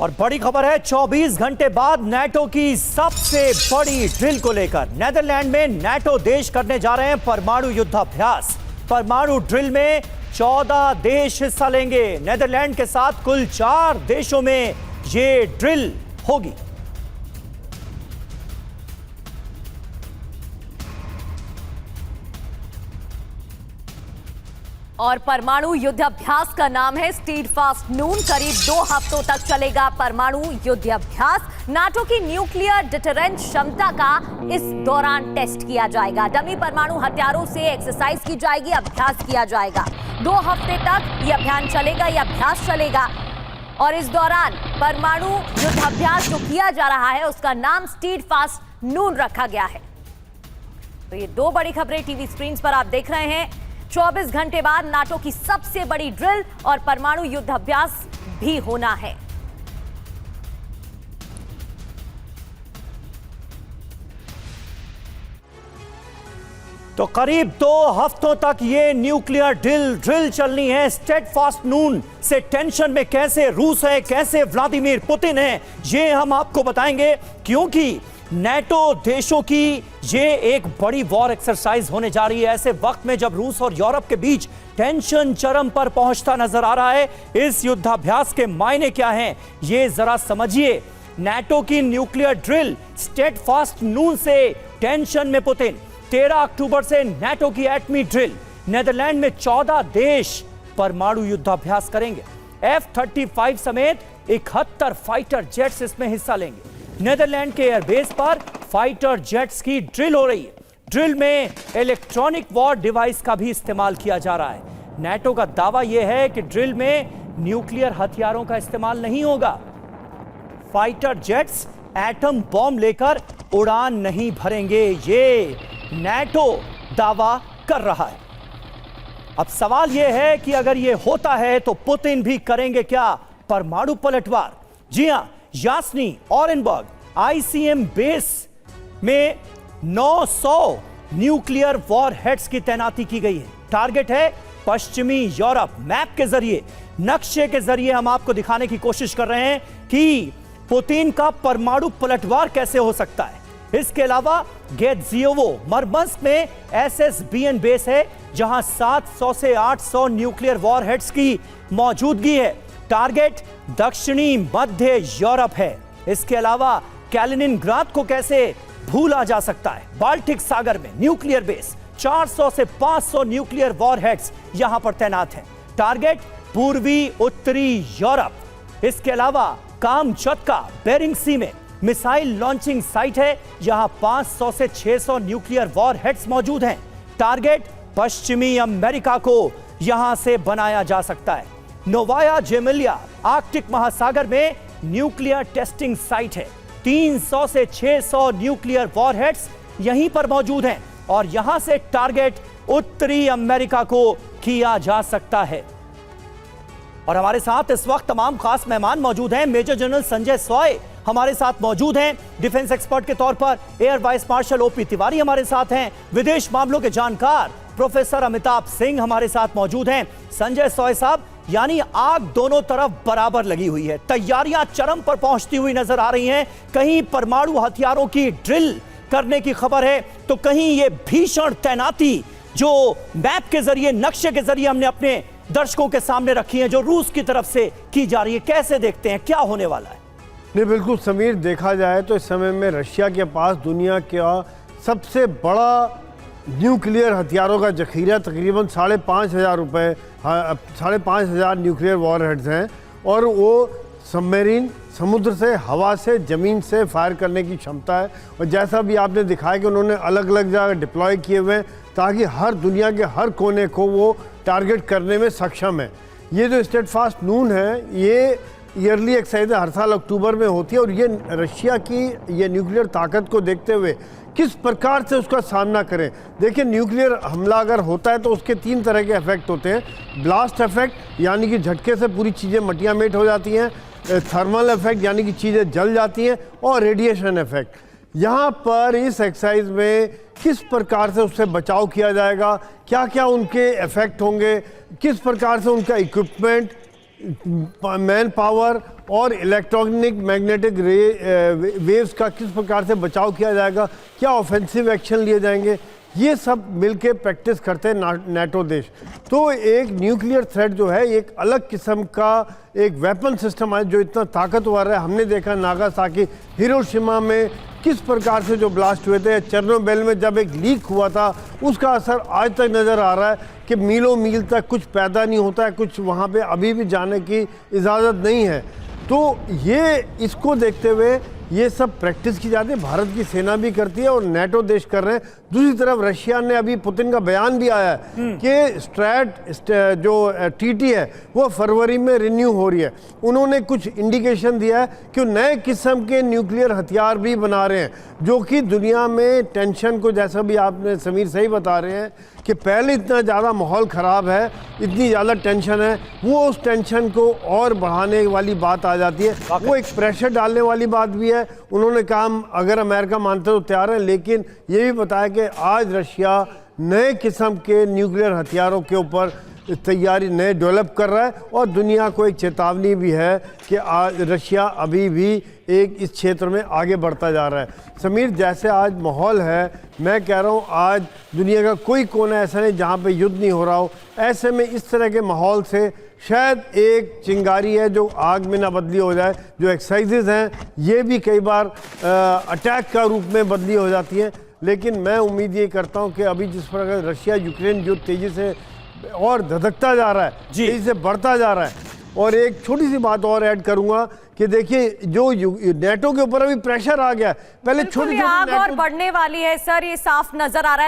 और बड़ी खबर है 24 घंटे बाद नाटो की सबसे बड़ी ड्रिल को लेकर नेदरलैंड में नाटो देश करने जा रहे हैं परमाणु युद्धाभ्यास। परमाणु ड्रिल में 14 देश हिस्सा लेंगे। नेदरलैंड के साथ कुल 4 देशों में ये ड्रिल होगी। और परमाणु युद्धाभ्यास का नाम है स्टीडफास्ट नून। करीब 2 हफ्तों तक चलेगा परमाणु युद्धाभ्यास। नाटो की न्यूक्लियर डिटरेंस क्षमता का इस दौरान टेस्ट किया जाएगा। डमी परमाणु हथियारों से एक्सरसाइज की जाएगी, अभ्यास किया जाएगा। 2 हफ्ते तक यह अभियान चलेगा, यह अभ्यास चलेगा। और इस दौरान परमाणु युद्धाभ्यास जो किया जा रहा है उसका नाम स्टीडफास्ट नून रखा गया है। तो ये 2 बड़ी खबरें टीवी स्क्रीन पर आप देख रहे हैं। 24 घंटे बाद नाटो की सबसे बड़ी ड्रिल और परमाणु युद्धाभ्यास भी होना है। तो करीब 2 हफ्तों तक ये न्यूक्लियर ड्रिल चलनी है। स्टेडफास्ट नून से टेंशन में कैसे रूस है, कैसे व्लादिमीर पुतिन है, ये हम आपको बताएंगे, क्योंकि नाटो देशों की ये एक बड़ी वॉर एक्सरसाइज होने जा रही है। ऐसे वक्त में जब रूस और यूरोप के बीच टेंशन चरम पर पहुंचता नजर आ रहा है, इस युद्धाभ्यास के मायने क्या हैं, ये जरा समझिए। नाटो की न्यूक्लियर ड्रिल स्टेडफास्ट नून से टेंशन में पुतिन। 13 अक्टूबर से नाटो की एटमी ड्रिल। नेदरलैंड में 14 देश परमाणु युद्धाभ्यास करेंगे। F-35 समेत 71 फाइटर जेट्स इसमें हिस्सा लेंगे। नेदरलैंड के एयरबेस पर फाइटर जेट्स की ड्रिल हो रही है। ड्रिल में इलेक्ट्रॉनिक वॉर डिवाइस का भी इस्तेमाल किया जा रहा है। नाटो का दावा यह है कि ड्रिल में न्यूक्लियर हथियारों का इस्तेमाल नहीं होगा। फाइटर जेट्स एटम बॉम्ब लेकर उड़ान नहीं भरेंगे, ये नाटो दावा कर रहा है। अब सवाल यह है कि अगर यह होता है तो पुतिन भी करेंगे क्या परमाणु पलटवार? जी हां, यास्नी ओरेनबर्ग आईसीएम बेस में 900 न्यूक्लियर वॉरहेड्स की तैनाती की गई है। टारगेट है पश्चिमी यूरोप। मैप के जरिए, नक्शे के जरिए हम आपको दिखाने की कोशिश कर रहे हैं कि पुतिन का परमाणु पलटवार कैसे हो सकता है। इसके अलावा गेत्जियोवो मरमंस्क में एसएसबीएन बेस है, जहां 700 से 800 न्यूक्लियर वॉरहेड्स की मौजूदगी है। टारगेट दक्षिणी मध्य यूरोप है। इसके अलावा कैलिनिनग्राद को कैसे भूला जा सकता है। बाल्टिक सागर में न्यूक्लियर बेस, 400 से 500 न्यूक्लियर वॉरहेड्स यहां पर तैनात हैं। टारगेट पूर्वी उत्तरी यूरोप। इसके अलावा कामचत्का बेरिंग सी में मिसाइल लॉन्चिंग साइट है, जहां 500 से 600 न्यूक्लियर वॉरहेड्स मौजूद हैं। टारगेट पश्चिमी अमेरिका को यहां से बनाया जा सकता है। नोवाया जेमिलिया आर्कटिक महासागर में न्यूक्लियर टेस्टिंग साइट है। 300 से 600 न्यूक्लियर वॉरहेड्स यहीं पर मौजूद हैं और यहां से टारगेट उत्तरी अमेरिका को किया जा सकता है। और हमारे साथ इस वक्त तमाम खास मेहमान मौजूद हैं। मेजर जनरल संजय सॉय हमारे साथ मौजूद हैं, डिफेंस एक्सपर्ट के तौर पर। Air vice marshal OP Tiwari हमारे साथ हैं। विदेश मामलों के जानकार प्रोफेसर अमिताभ सिंह हमारे साथ मौजूद हैं। संजय सॉय साहब, यानी आग दोनों तरफ बराबर लगी हुई है, तैयारियां चरम पर पहुंचती हुई नजर आ रही हैं। कहीं परमाणु हथियारों की ड्रिल करने की खबर है, तो कहीं ये भीषण तैनाती जो मैप के जरिए, नक्शे के जरिए हमने अपने दर्शकों के सामने रखी है, जो रूस की तरफ से की जा रही है। कैसे देखते हैं, क्या होने वाला है? नहीं, बिल्कुल समीर, देखा जाए तो इस समय में रशिया के पास दुनिया का सबसे बड़ा न्यूक्लियर हथियारों का जखीरा, तकरीबन 5,500 न्यूक्लियर वॉरहेड्स हैं। और वो सबमरीन, समुद्र से, हवा से, ज़मीन से फायर करने की क्षमता है। और जैसा भी आपने दिखाया कि उन्होंने अलग अलग जगह डिप्लॉय किए हुए हैं, ताकि हर दुनिया के हर कोने को वो टारगेट करने में सक्षम है। ये जो स्टेडफास्ट नून है, ये ईयरली एक्सरसाइज हर साल अक्टूबर में होती है। और ये रशिया की ये न्यूक्लियर ताकत को देखते हुए किस प्रकार से उसका सामना करें। देखिए, न्यूक्लियर हमला अगर होता है तो उसके 3 तरह के इफेक्ट होते हैं। ब्लास्ट इफेक्ट, यानी कि झटके से पूरी चीज़ें मटियामेट हो जाती हैं। थर्मल इफेक्ट, यानी कि चीज़ें जल जाती हैं। और रेडिएशन इफेक्ट। यहाँ पर इस एक्सरसाइज में किस प्रकार से उससे बचाव किया जाएगा, क्या क्या उनके इफेक्ट होंगे, किस प्रकार से उनका इक्विपमेंट, मैन पावर और इलेक्ट्रॉनिक मैग्नेटिक वेव्स का किस प्रकार से बचाव किया जाएगा, क्या ऑफेंसिव एक्शन लिए जाएंगे, ये सब मिलके प्रैक्टिस करते हैं नेटो देश। तो एक न्यूक्लियर थ्रेट जो है एक अलग किस्म का एक वेपन सिस्टम है जो इतना ताकतवर है। हमने देखा नागासाकी, हिरोशिमा में किस प्रकार से जो ब्लास्ट हुए थे, चेर्नोबिल में जब एक लीक हुआ था, उसका असर आज तक नज़र आ रहा है कि मीलों मील तक कुछ पैदा नहीं होता है, कुछ वहाँ पे अभी भी जाने की इजाज़त नहीं है। तो ये इसको देखते हुए ये सब प्रैक्टिस की जाती है, भारत की सेना भी करती है और नेटो देश कर रहे हैं। दूसरी तरफ रशिया ने अभी पुतिन का बयान भी आया है कि स्ट्रैट जो टीटी है वो फरवरी में रिन्यू हो रही है। उन्होंने कुछ इंडिकेशन दिया है कि नए किस्म के न्यूक्लियर हथियार भी बना रहे हैं जो कि दुनिया में टेंशन को, जैसा भी आपने समीर सही बता रहे हैं कि पहले इतना ज़्यादा माहौल ख़राब है, इतनी ज़्यादा टेंशन है, वो उस टेंशन को और बढ़ाने वाली बात आ जाती है, वो एक प्रेशर डालने वाली बात भी है। उन्होंने कहा हम अगर अमेरिका मानते तो तैयार है, लेकिन ये भी बताया कि आज रशिया नए किस्म के न्यूक्लियर हथियारों के ऊपर तैयारी नए डेवलप कर रहा है और दुनिया को एक चेतावनी भी है कि आज रशिया अभी भी एक इस क्षेत्र में आगे बढ़ता जा रहा है। समीर, जैसे आज माहौल है, मैं कह रहा हूँ आज दुनिया का कोई कोना ऐसा नहीं जहाँ पे युद्ध नहीं हो रहा हो। ऐसे में इस तरह के माहौल से शायद एक चिंगारी है जो आग में ना बदली हो जाए। जो एक्सरसाइजेज हैं ये भी कई बार अटैक का रूप में बदली हो जाती हैं। लेकिन मैं उम्मीद ये करता हूँ कि अभी जिस प्रकार रशिया यूक्रेन युद्ध तेज़ी से और धधकता जा रहा है, तेजी से बढ़ता जा रहा है। और एक छोटी सी बात और ऐड करूंगा कि देखिए जो नेटो के ऊपर अभी प्रेशर आ गया, पहले छोटी आग और बढ़ने वाली है सर, ये साफ नजर आ रहा है।